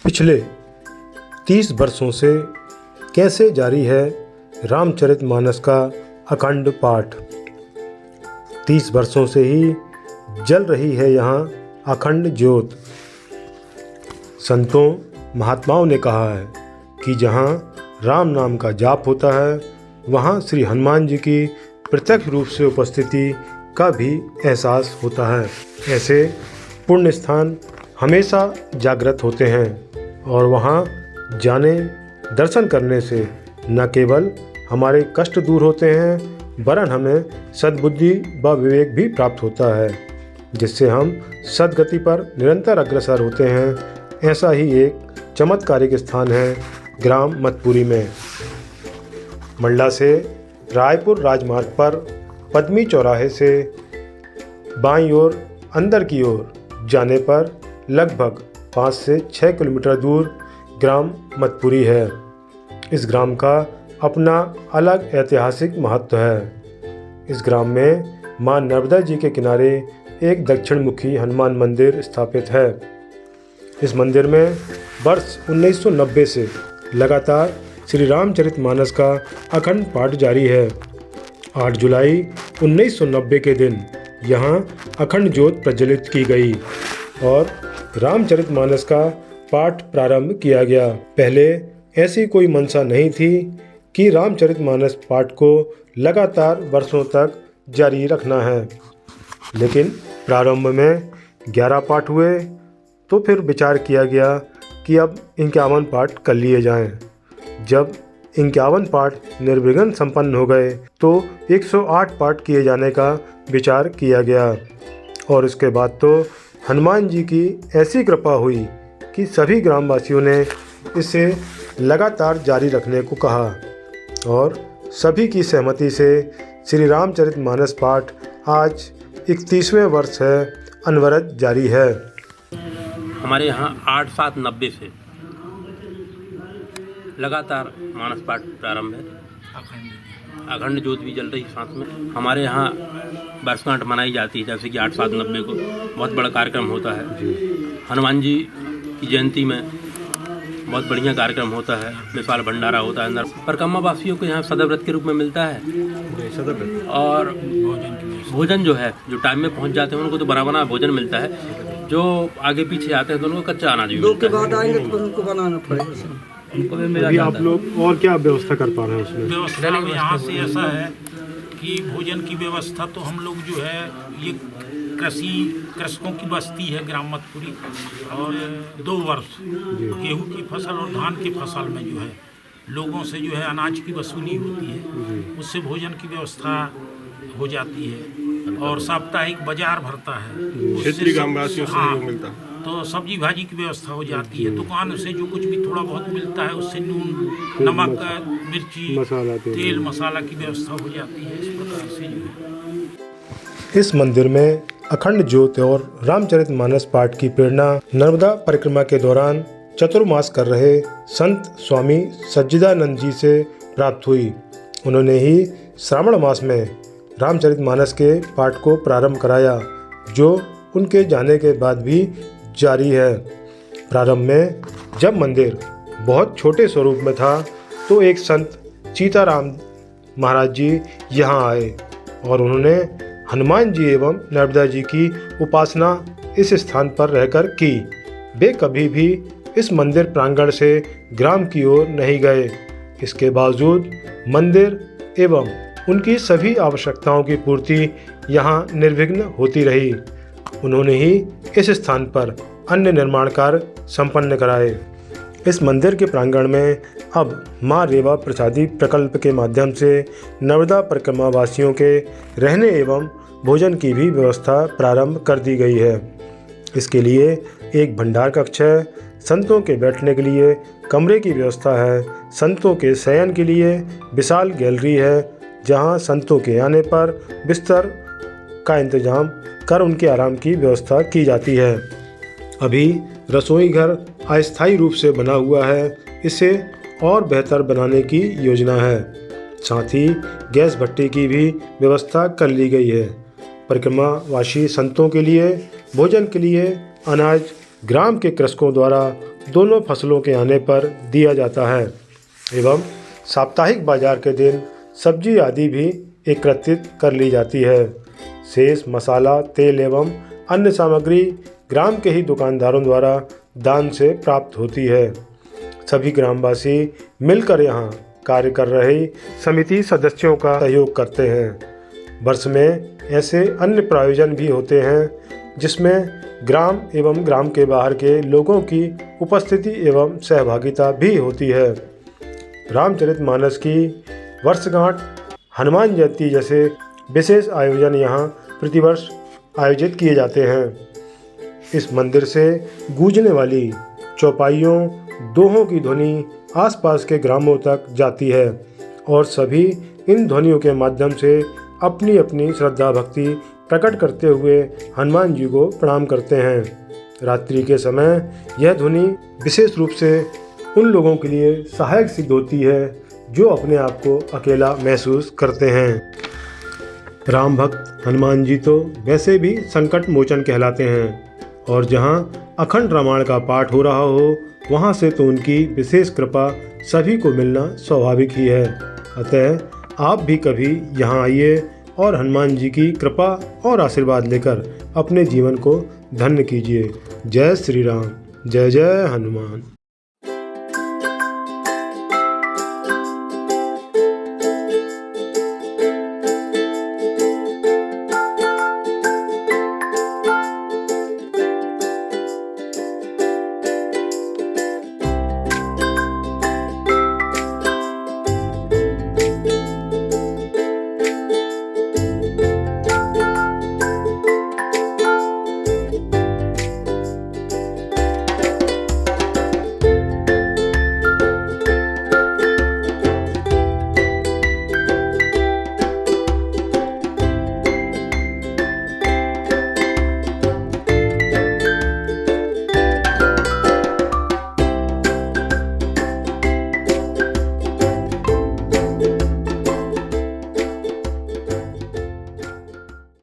पिछले 30 वर्षों से कैसे जारी है रामचरितमानस का अखंड पाठ। 30 वर्षों से ही जल रही है यहाँ अखंड ज्योत। संतों महात्माओं ने कहा है कि जहाँ राम नाम का जाप होता है वहाँ श्री हनुमान जी की प्रत्यक्ष रूप से उपस्थिति का भी एहसास होता है। ऐसे पुण्य स्थान हमेशा जागृत होते हैं और वहाँ जाने दर्शन करने से न केवल हमारे कष्ट दूर होते हैं वरन हमें सद्बुद्धि व विवेक भी प्राप्त होता है, जिससे हम सद्गति पर निरंतर अग्रसर होते हैं। ऐसा ही एक चमत्कारिक स्थान है ग्राम मतपुरी में। मंडला से रायपुर राजमार्ग पर पद्मी चौराहे से बाईं ओर अंदर की ओर जाने पर लगभग 5 से 6 किलोमीटर दूर ग्राम मतपुरी है। इस ग्राम का अपना अलग ऐतिहासिक महत्व है। इस ग्राम में मां नर्मदा जी के किनारे एक दक्षिणमुखी हनुमान मंदिर स्थापित है। इस मंदिर में वर्ष 1990 से लगातार श्री रामचरितमानस का अखंड पाठ जारी है। 8 जुलाई 1990 के दिन यहाँ अखंड ज्योत प्रज्वलित की गई और रामचरितमानस का पाठ प्रारंभ किया गया। पहले ऐसी कोई मंशा नहीं थी कि रामचरितमानस पाठ को लगातार वर्षों तक जारी रखना है, लेकिन प्रारंभ में 11 पाठ हुए तो फिर विचार किया गया कि अब 51 पाठ कर लिए जाएं। जब 51 पाठ निर्विघ्न संपन्न हो गए तो 108 पाठ किए जाने का विचार किया गया और इसके बाद तो हनुमान जी की ऐसी कृपा हुई कि सभी ग्रामवासियों ने इसे लगातार जारी रखने को कहा और सभी की सहमति से श्री रामचरितमानस पाठ आज 31वें वर्ष है अनवरत जारी है। हमारे यहाँ 8-7-90 से लगातार मानस पाठ प्रारंभ है। अखंड ज्योत भी जल रही साथ में। हमारे यहाँ वर्षगांठ मनाई जाती है, जैसे कि 8-7-90 को बहुत बड़ा कार्यक्रम होता है। हनुमान जी की जयंती में बहुत बढ़िया कार्यक्रम होता है, विशाल भंडारा होता है। परिक्रमा वासियों को यहाँ सदाव्रत के रूप में मिलता है और भोजन जो है, जो टाइम में पहुँच जाते हैं उनको तो बना बना भोजन मिलता है। जो आगे पीछे आते हैं तो उनको कच्चा अनाज भी मिलता है। बाद आएंगे तो उनको बनाना पड़ेगा। उनको भी मिला अभी जाता आप है। लोग और क्या व्यवस्था कर पा रहे हैं उसमें? व्यवस्था यहाँ से ऐसा है कि भोजन की व्यवस्था तो हम लोग जो है, ये कृषकों की बस्ती है ग्राम मतपुरी और 2 वर्ष गेहूं की फसल और धान की फसल में जो है लोगों से जो है अनाज की वसूली होती है, उससे भोजन की व्यवस्था हो जाती है और साप्ताहिक बाजार भरता है, क्षेत्रीय ग्रामवासियों से सहयोग मिलता है। तो सब्जी भाजी की व्यवस्था हो जाती है। दुकान से जो कुछ भी थोड़ा बहुत मिलता है उससे नून, नमक, मिर्ची, मसाला, तेल मसाला की व्यवस्था हो जाती है। इस प्रकार से जो है इस मंदिर में अखंड ज्योत और रामचरितमानस पाठ की प्रेरणा नर्मदा परिक्रमा के दौरान चतुर्मास कर रहे संत स्वामी सच्चिदानंद जी से प्राप्त हुई। उन्होंने ही श्रावण मास में रामचरितमानस के पाठ को प्रारंभ कराया, जो उनके जाने के बाद भी जारी है। प्रारंभ में जब मंदिर बहुत छोटे स्वरूप में था तो एक संत सीताराम महाराज जी यहाँ आए और उन्होंने हनुमान जी एवं नर्मदा जी की उपासना इस स्थान पर रहकर की। वे कभी भी इस मंदिर प्रांगण से ग्राम की ओर नहीं गए। इसके बावजूद मंदिर एवं उनकी सभी आवश्यकताओं की पूर्ति यहाँ निर्विघ्न होती रही। उन्होंने ही इस स्थान पर अन्य निर्माण कार्य संपन्न कराए। इस मंदिर के प्रांगण में अब मां रेवा प्रसादी प्रकल्प के माध्यम से नर्मदा परिक्रमा वासियों के रहने एवं भोजन की भी व्यवस्था प्रारंभ कर दी गई है। इसके लिए एक भंडार कक्ष है, संतों के बैठने के लिए कमरे की व्यवस्था है, संतों के शयन के लिए विशाल गैलरी है, जहां संतों के आने पर बिस्तर का इंतजाम कर उनके आराम की व्यवस्था की जाती है। अभी रसोई घर अस्थायी रूप से बना हुआ है, इसे और बेहतर बनाने की योजना है। साथ ही गैस भट्टी की भी व्यवस्था कर ली गई है। परिक्रमावासी संतों के लिए भोजन के लिए अनाज ग्राम के कृषकों द्वारा दोनों फसलों के आने पर दिया जाता है एवं साप्ताहिक बाजार के दिन सब्जी आदि भी एकत्रित कर ली जाती है। शेष मसाला, तेल एवं अन्य सामग्री ग्राम के ही दुकानदारों द्वारा दान से प्राप्त होती है। सभी ग्रामवासी मिलकर यहाँ कार्य कर रहे समिति सदस्यों का सहयोग करते हैं। वर्ष में ऐसे अन्य प्रायोजन भी होते हैं जिसमें ग्राम एवं ग्राम के बाहर के लोगों की उपस्थिति एवं सहभागिता भी होती है। रामचरितमानस की वर्षगांठ, हनुमान जयंती जैसे विशेष आयोजन यहाँ प्रतिवर्ष आयोजित किए जाते हैं। इस मंदिर से गूंजने वाली चौपाइयों, दोहों की ध्वनि आसपास के ग्रामों तक जाती है और सभी इन ध्वनियों के माध्यम से अपनी अपनी श्रद्धा भक्ति प्रकट करते हुए हनुमान जी को प्रणाम करते हैं। रात्रि के समय यह ध्वनि विशेष रूप से उन लोगों के लिए सहायक सिद्ध होती है जो अपने आप को अकेला महसूस करते हैं। राम भक्त हनुमान जी तो वैसे भी संकट मोचन कहलाते हैं और जहाँ अखंड रामायण का पाठ हो रहा हो वहाँ से तो उनकी विशेष कृपा सभी को मिलना स्वाभाविक ही है। अतः आप भी कभी यहाँ आइए और हनुमान जी की कृपा और आशीर्वाद लेकर अपने जीवन को धन्य कीजिए। जय श्री राम, जय जय हनुमान।